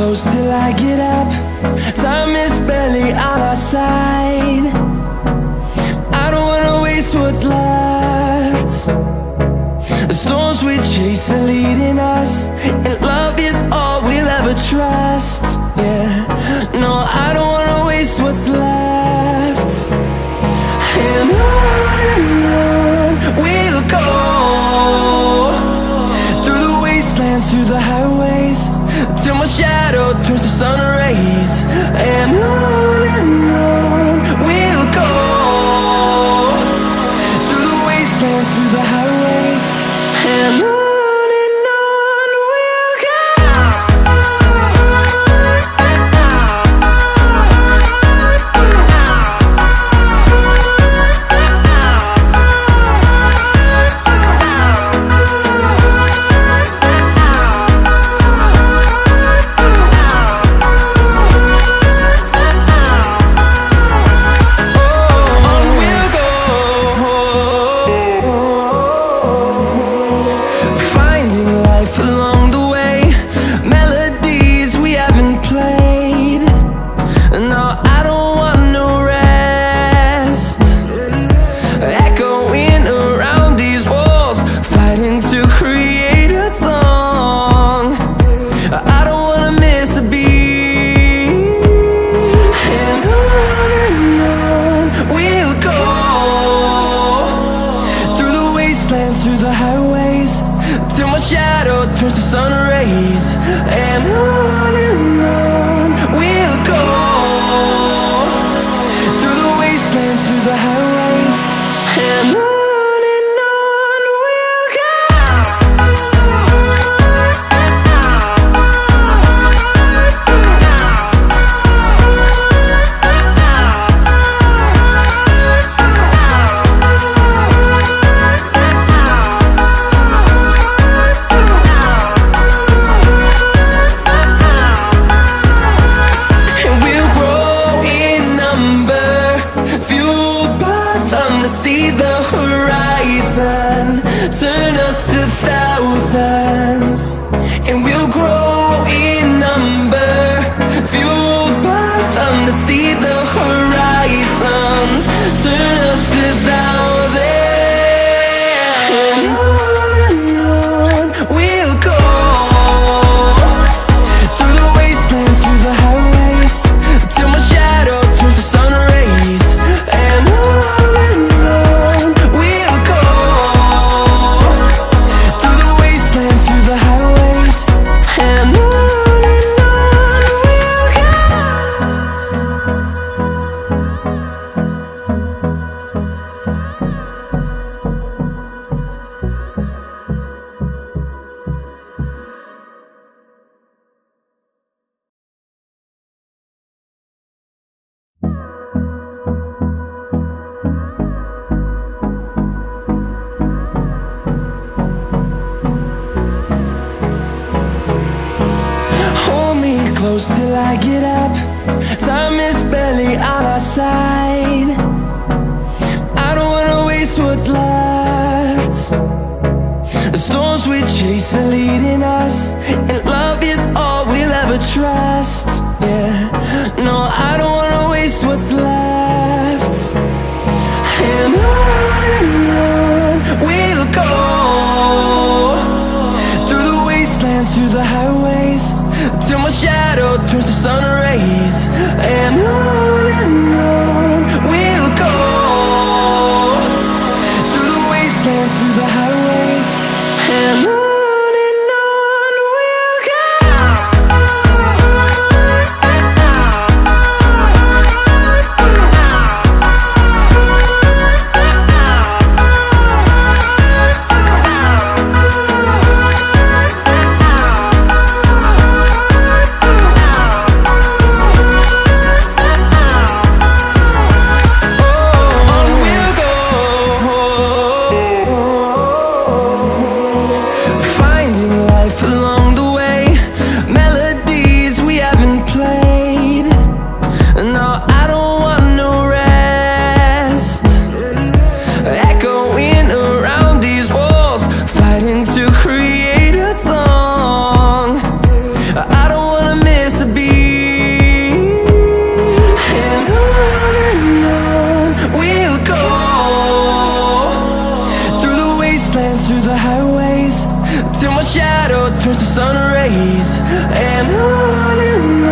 close till I get up. Time is barely on our side. I don't wanna waste what's left. The storms we chase are leading us, and love is all we'll ever trust. Yeah, no, I don't wanna waste what's left. And on we'll go, through the wastelands, through the highways, till my shadow turns to sun rays. And on we'll go, through the wastelands, through the highways, and on we'll go. Through the highways, till my shadow turns to sun rays. And on we'll go, through the wastelands, through the highways, and on we'll go. See the horizon, turn us to thousands, and we'll grow in number, fueled by them. To see the horizon, turn us to thousands, and on we'll go, through the wastelands, through the highways, till my shadow turns to sun rays. And close till I get up. Time is barely on our side. I don't wanna waste what's left. The storms we chase are leading us, and love is all we'll ever trust. Yeah, no, I don't wanna waste what's left. And on we'll go, through the wastelands, through the highways, till my shadow turns to sun rays. And on we'll go, through the wastelands, through the highways, and on we'll go. sun rays, and on